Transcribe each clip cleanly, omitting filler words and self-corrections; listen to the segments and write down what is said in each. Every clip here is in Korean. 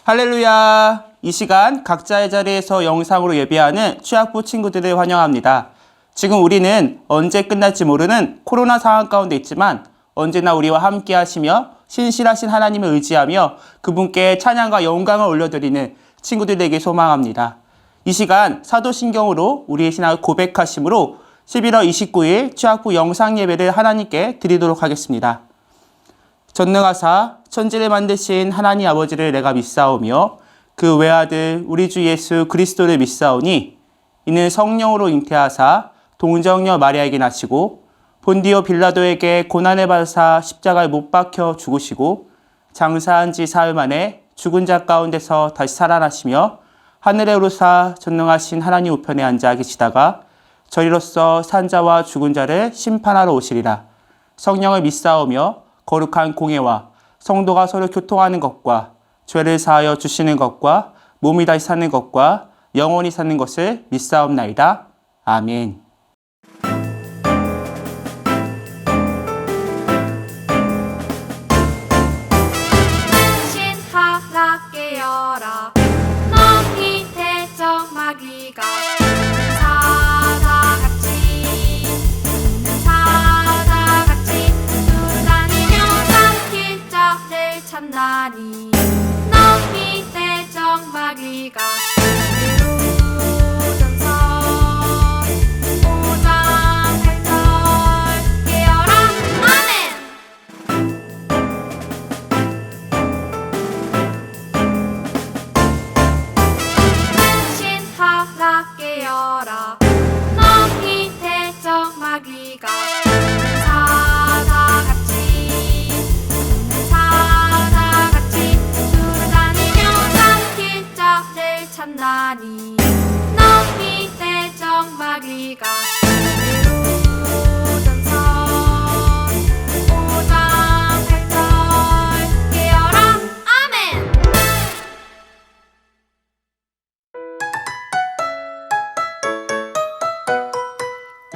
할렐루야! 이 시간 각자의 자리에서 영상으로 예배하는 취학부 친구들을 환영합니다. 지금 우리는 언제 끝날지 모르는 코로나 상황 가운데 있지만 언제나 우리와 함께 하시며 신실하신 하나님을 의지하며 그분께 찬양과 영광을 올려드리는 친구들 되길 소망합니다. 이 시간 사도신경으로 우리의 신앙을 고백하심으로 11월 29일 취학부 영상 예배를 하나님께 드리도록 하겠습니다. 전능하사 천지를 만드신 하나님 아버지를 내가 믿사오며 그 외아들 우리 주 예수 그리스도를 믿사오니 이는 성령으로 잉태하사 동정녀 마리아에게 나시고 본디오 빌라도에게 고난을 받으사 십자가에 못 박혀 죽으시고 장사한 지 사흘 만에 죽은 자 가운데서 다시 살아나시며 하늘에 오르사 전능하신 하나님 우편에 앉아 계시다가 저리로서 산자와 죽은 자를 심판하러 오시리라. 성령을 믿사오며 거룩한 공예와 성도가 서로 교통하는 것과 죄를 사하여 주시는 것과 몸이 다시 사는 것과 영원히 사는 것을 믿사옵나이다. 아멘. 신하라 깨어라 너희 대적 마귀가 참나니 너희 대적 마귀가 이루전서 5장 8절 깨어라 아멘. 신하라 깨어라 너희 대적 마귀가 참나니 너희 대적 마귀가 이루전서 5장 8절 깨어라 아멘.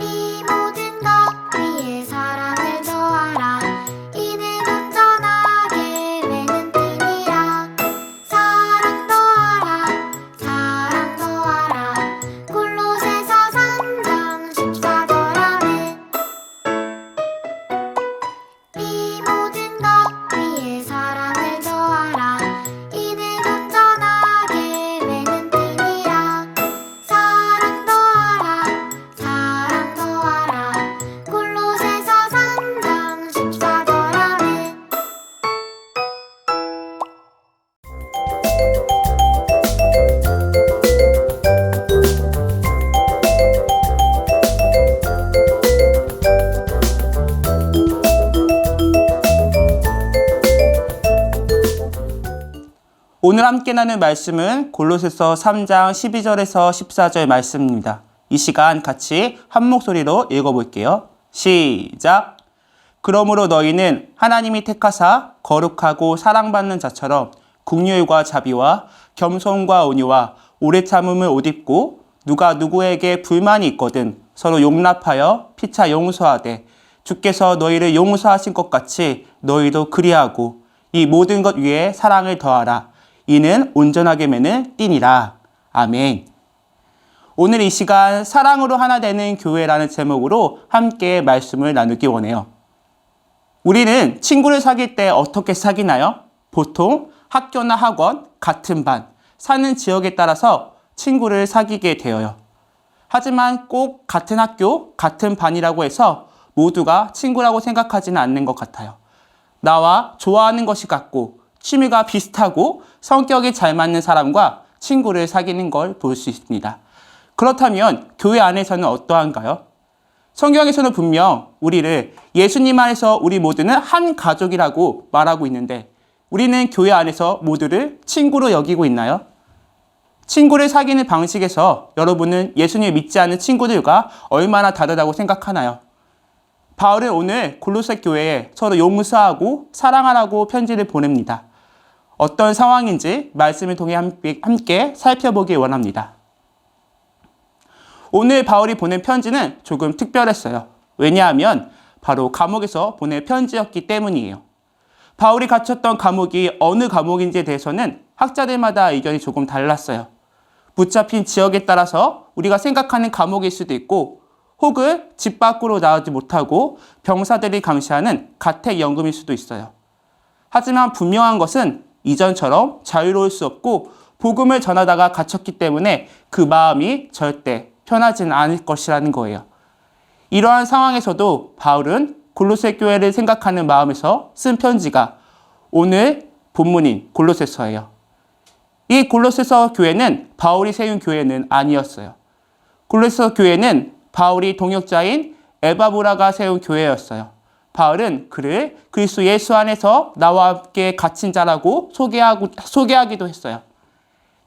이 모든 것 위에 사랑을 더하라. 이는 온전하게 매는 띠니라. 사랑 더하라. 골로새서 3장 14절 아멘. 이 모든 것 위에 사랑을 더하라. 이는 온전하게 매는 띠니라. 사랑 더하라. 골로새서 3장 14절 아멘. 오늘 함께 나눌 말씀은 골로새서 3장 12절에서 14절 말씀입니다. 이 시간 같이 한 목소리로 읽어볼게요. 시작! 그러므로 너희는 하나님이 택하사 거룩하고 사랑받는 자처럼 긍휼과 자비와 겸손과 온유와 오래 참음을 옷 입고 누가 누구에게 불만이 있거든 서로 용납하여 피차 용서하되 주께서 너희를 용서하신 것 같이 너희도 그리하고 이 모든 것 위에 사랑을 더하라. 이는 온전하게 매는 띠니라. 아멘. 오늘 이 시간 사랑으로 하나 되는 교회라는 제목으로 함께 말씀을 나누기 원해요. 우리는 친구를 사귈 때 어떻게 사귀나요? 보통 학교나 학원, 같은 반, 사는 지역에 따라서 친구를 사귀게 되어요. 하지만 꼭 같은 학교, 같은 반이라고 해서 모두가 친구라고 생각하지는 않는 것 같아요. 나와 좋아하는 것이 같고 취미가 비슷하고 성격이 잘 맞는 사람과 친구를 사귀는 걸 볼 수 있습니다. 그렇다면 교회 안에서는 어떠한가요? 성경에서는 분명 우리를 예수님 안에서 우리 모두는 한 가족이라고 말하고 있는데 우리는 교회 안에서 모두를 친구로 여기고 있나요? 친구를 사귀는 방식에서 여러분은 예수님을 믿지 않는 친구들과 얼마나 다르다고 생각하나요? 바울은 오늘 골로새 교회에 서로 용서하고 사랑하라고 편지를 보냅니다. 어떤 상황인지 말씀을 통해 함께 살펴보기 원합니다. 오늘 바울이 보낸 편지는 조금 특별했어요. 왜냐하면 바로 감옥에서 보낸 편지였기 때문이에요. 바울이 갇혔던 감옥이 어느 감옥인지에 대해서는 학자들마다 의견이 조금 달랐어요. 붙잡힌 지역에 따라서 우리가 생각하는 감옥일 수도 있고 혹은 집 밖으로 나오지 못하고 병사들이 감시하는 가택연금일 수도 있어요. 하지만 분명한 것은 이전처럼 자유로울 수 없고 복음을 전하다가 갇혔기 때문에 그 마음이 절대 편하지는 않을 것이라는 거예요. 이러한 상황에서도 바울은 골로새 교회를 생각하는 마음에서 쓴 편지가 오늘 본문인 골로새서예요. 이 골로새서 교회는 바울이 세운 교회는 아니었어요. 골로새서 교회는 바울이 동역자인 에바브라가 세운 교회였어요. 바울은 그를 그리스도 예수 안에서 나와 함께 갇힌 자라고 소개하기도 했어요.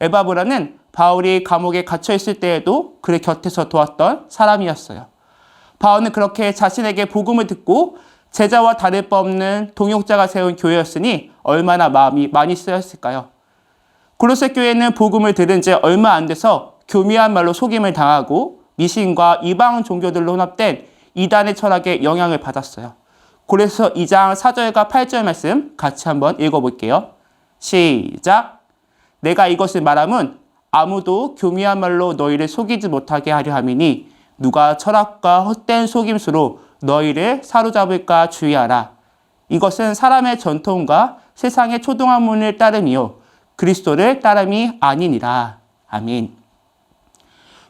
에바브라는 바울이 감옥에 갇혀 있을 때에도 그의 곁에서 도왔던 사람이었어요. 바울은 그렇게 자신에게 복음을 듣고 제자와 다를 바 없는 동역자가 세운 교회였으니 얼마나 마음이 많이 쓰였을까요? 골로새 교회는 복음을 들은 지 얼마 안 돼서 교묘한 말로 속임을 당하고 미신과 이방 종교들로 혼합된 이단의 철학에 영향을 받았어요. 골로새서 2장 4절과 8절 말씀 같이 한번 읽어볼게요. 시작! 내가 이것을 말함은 아무도 교묘한 말로 너희를 속이지 못하게 하려 함이니 누가 철학과 헛된 속임수로 너희를 사로잡을까 주의하라. 이것은 사람의 전통과 세상의 초등학문을 따름이요 그리스도를 따름이 아니니라. 아멘.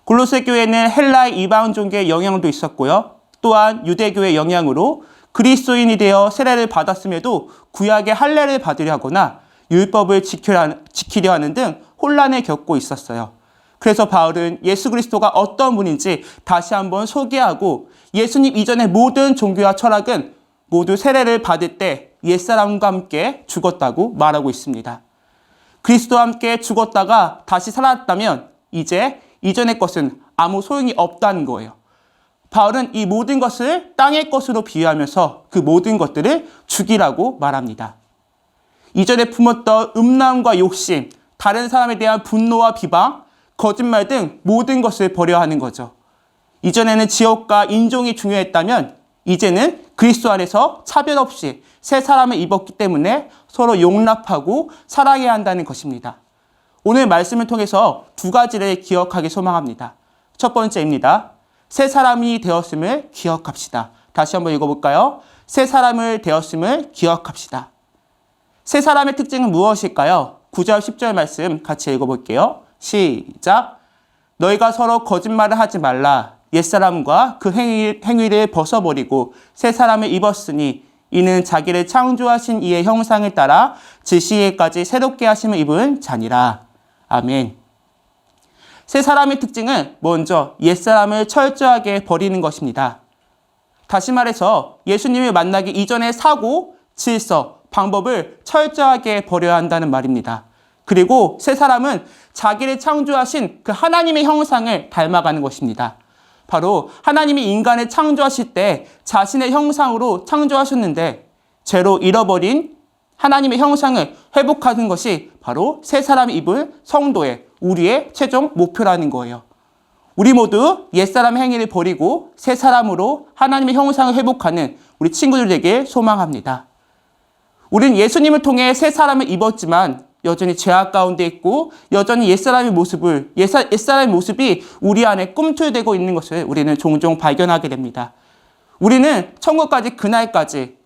골로새 교회는 헬라의 이방 종교의 영향도 있었고요. 또한 유대교의 영향으로 그리스도인이 되어 세례를 받았음에도 구약의 할례를 받으려 하거나 율법을 지키려 하는 등 혼란을 겪고 있었어요. 그래서 바울은 예수 그리스도가 어떤 분인지 다시 한번 소개하고 예수님 이전의 모든 종교와 철학은 모두 세례를 받을 때 옛사람과 함께 죽었다고 말하고 있습니다. 그리스도와 함께 죽었다가 다시 살아났다면 이제 이전의 것은 아무 소용이 없다는 거예요. 바울은 이 모든 것을 땅의 것으로 비유하면서 그 모든 것들을 죽이라고 말합니다. 이전에 품었던 음란과 욕심, 다른 사람에 대한 분노와 비방, 거짓말 등 모든 것을 버려야 하는 거죠. 이전에는 지역과 인종이 중요했다면 이제는 그리스도 안에서 차별 없이 새 사람을 입었기 때문에 서로 용납하고 사랑해야 한다는 것입니다. 오늘 말씀을 통해서 두 가지를 기억하기 소망합니다. 첫 번째입니다. 새 사람이 되었음을 기억합시다. 다시 한번 읽어볼까요? 새 사람을 되었음을 기억합시다. 새 사람의 특징은 무엇일까요? 9절 10절 말씀 같이 읽어볼게요. 시작! 너희가 서로 거짓말을 하지 말라. 옛사람과 그 행위를 벗어버리고 새 사람을 입었으니 이는 자기를 창조하신 이의 형상을 따라 지시에까지 새롭게 하심을 입은 자니라. 아멘. 새 사람의 특징은 먼저 옛사람을 철저하게 버리는 것입니다. 다시 말해서 예수님을 만나기 이전의 사고, 질서, 방법을 철저하게 버려야 한다는 말입니다. 그리고 새 사람은 자기를 창조하신 그 하나님의 형상을 닮아가는 것입니다. 바로 하나님이 인간을 창조하실 때 자신의 형상으로 창조하셨는데 죄로 잃어버린 하나님의 형상을 회복하는 것이 바로 새 사람이 입은 성도의 우리의 최종 목표라는 거예요. 우리 모두 옛사람의 행위를 버리고 새 사람으로 하나님의 형상을 회복하는 우리 친구들 되길 소망합니다. 우리는 예수님을 통해 새 사람을 입었지만 여전히 죄악 가운데 있고 여전히 옛사람의 모습이 우리 안에 꿈틀대고 있는 것을 우리는 종종 발견하게 됩니다. 우리는 천국까지 그날까지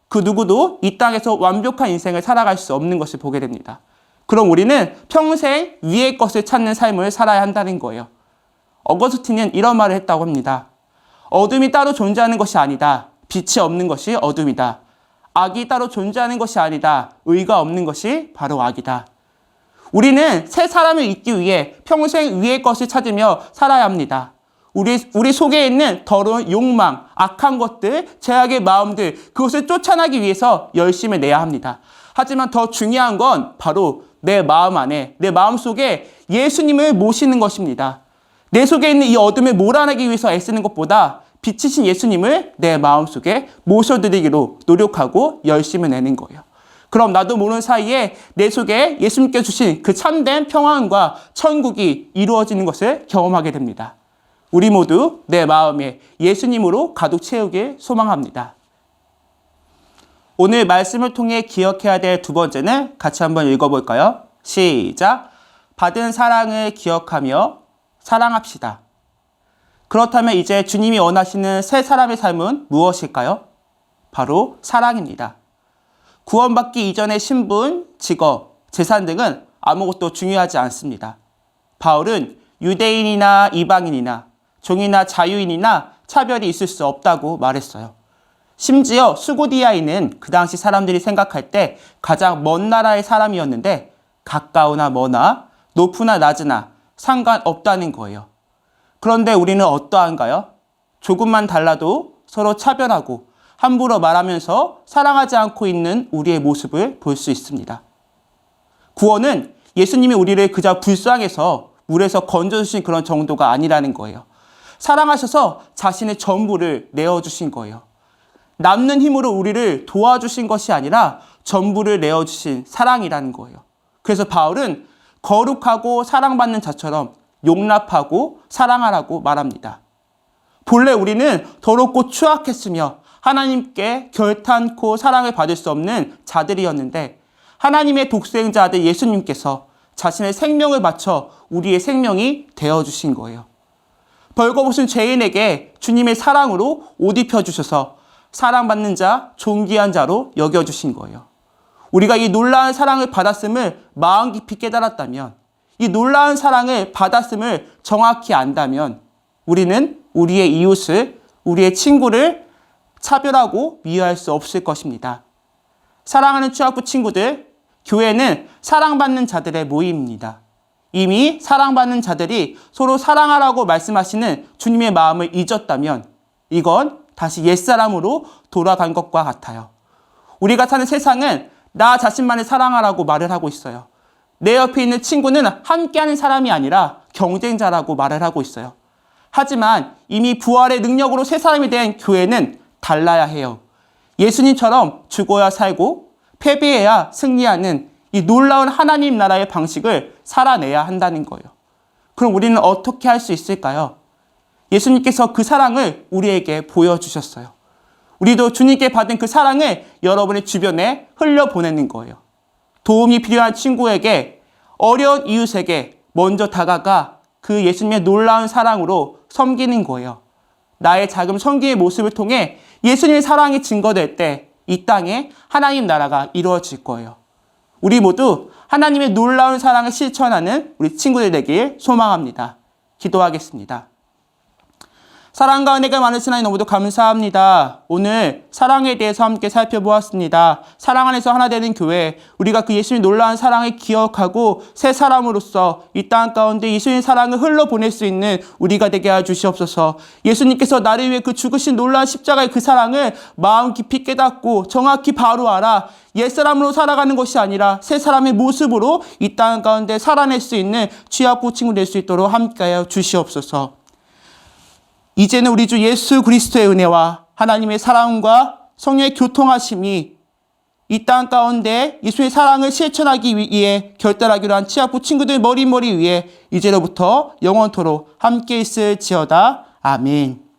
그 누구도 이 땅에서 완벽한 인생을 살아갈 수 없는 것을 보게 됩니다. 그럼 우리는 평생 위의 것을 찾는 삶을 살아야 한다는 거예요. 어거스틴은 이런 말을 했다고 합니다. 어둠이 따로 존재하는 것이 아니다. 빛이 없는 것이 어둠이다. 악이 따로 존재하는 것이 아니다. 의가 없는 것이 바로 악이다. 우리는 새 사람을 잊기 위해 평생 위의 것을 찾으며 살아야 합니다. 우리 속에 있는 더러운 욕망, 악한 것들, 죄악의 마음들, 그것을 쫓아나기 위해서 열심히 내야 합니다. 하지만 더 중요한 건 바로 내 마음 안에, 내 마음 속에 예수님을 모시는 것입니다. 내 속에 있는 이 어둠을 몰아내기 위해서 애쓰는 것보다 빛이신 예수님을 내 마음속에 모셔드리기로 노력하고 열심히 내는 거예요. 그럼 나도 모르는 사이에 내 속에 예수님께 주신 그 참된 평안과 천국이 이루어지는 것을 경험하게 됩니다. 우리 모두 내 마음에 예수님으로 가득 채우길 소망합니다. 오늘 말씀을 통해 기억해야 될 두 번째는 같이 한번 읽어볼까요? 시작. 받은 사랑을 기억하며 사랑합시다. 그렇다면 이제 주님이 원하시는 새 사람의 삶은 무엇일까요? 바로 사랑입니다. 구원받기 이전의 신분, 직업, 재산 등은 아무것도 중요하지 않습니다. 바울은 유대인이나 이방인이나 종이나 자유인이나 차별이 있을 수 없다고 말했어요. 심지어 수고디아인은 그 당시 사람들이 생각할 때 가장 먼 나라의 사람이었는데 가까우나 머나 높으나 낮으나 상관없다는 거예요. 그런데 우리는 어떠한가요? 조금만 달라도 서로 차별하고 함부로 말하면서 사랑하지 않고 있는 우리의 모습을 볼 수 있습니다. 구원은 예수님이 우리를 그저 불쌍해서 물에서 건져주신 그런 정도가 아니라는 거예요. 사랑하셔서 자신의 전부를 내어주신 거예요. 남는 힘으로 우리를 도와주신 것이 아니라 전부를 내어주신 사랑이라는 거예요. 그래서 바울은 거룩하고 사랑받는 자처럼 용납하고 사랑하라고 말합니다. 본래 우리는 더럽고 추악했으며 하나님께 결탄코 사랑을 받을 수 없는 자들이었는데 하나님의 독생자 아들 예수님께서 자신의 생명을 바쳐 우리의 생명이 되어주신 거예요. 벌거벗은 죄인에게 주님의 사랑으로 옷 입혀주셔서 사랑받는 자, 존귀한 자로 여겨주신 거예요. 우리가 이 놀라운 사랑을 받았음을 마음 깊이 깨달았다면, 이 놀라운 사랑을 받았음을 정확히 안다면 우리는 우리의 이웃을, 우리의 친구를 차별하고 미워할 수 없을 것입니다. 사랑하는 취학부 친구들, 교회는 사랑받는 자들의 모임입니다. 이미 사랑받는 자들이 서로 사랑하라고 말씀하시는 주님의 마음을 잊었다면 이건 다시 옛사람으로 돌아간 것과 같아요. 우리가 사는 세상은 나 자신만을 사랑하라고 말을 하고 있어요. 내 옆에 있는 친구는 함께하는 사람이 아니라 경쟁자라고 말을 하고 있어요. 하지만 이미 부활의 능력으로 새 사람이 된 교회는 달라야 해요. 예수님처럼 죽어야 살고 패배해야 승리하는 이 놀라운 하나님 나라의 방식을 살아내야 한다는 거예요. 그럼 우리는 어떻게 할 수 있을까요? 예수님께서 그 사랑을 우리에게 보여주셨어요. 우리도 주님께 받은 그 사랑을 여러분의 주변에 흘려보내는 거예요. 도움이 필요한 친구에게, 어려운 이웃에게 먼저 다가가 그 예수님의 놀라운 사랑으로 섬기는 거예요. 나의 작은 섬김의 모습을 통해 예수님의 사랑이 증거될 때 이 땅에 하나님 나라가 이루어질 거예요. 우리 모두 하나님의 놀라운 사랑을 실천하는 우리 친구들 되길 소망합니다. 기도하겠습니다. 사랑과 은혜가 많으신 하나님 너무도 감사합니다. 오늘 사랑에 대해서 함께 살펴보았습니다. 사랑 안에서 하나 되는 교회, 우리가 그 예수님의 놀라운 사랑을 기억하고 새 사람으로서 이 땅 가운데 예수님의 사랑을 흘러보낼 수 있는 우리가 되게 하여 주시옵소서. 예수님께서 나를 위해 그 죽으신 놀라운 십자가의 그 사랑을 마음 깊이 깨닫고 정확히 바로 알아 옛사람으로 살아가는 것이 아니라 새 사람의 모습으로 이 땅 가운데 살아낼 수 있는 취합부 친구 될 수 있도록 함께하여 주시옵소서. 이제는 우리 주 예수 그리스도의 은혜와 하나님의 사랑과 성령의 교통하심이 이 땅 가운데 예수의 사랑을 실천하기 위해 결단하기로 한 취합부 친구들 머리 위에 이제로부터 영원토록 함께 있을지어다. 아멘.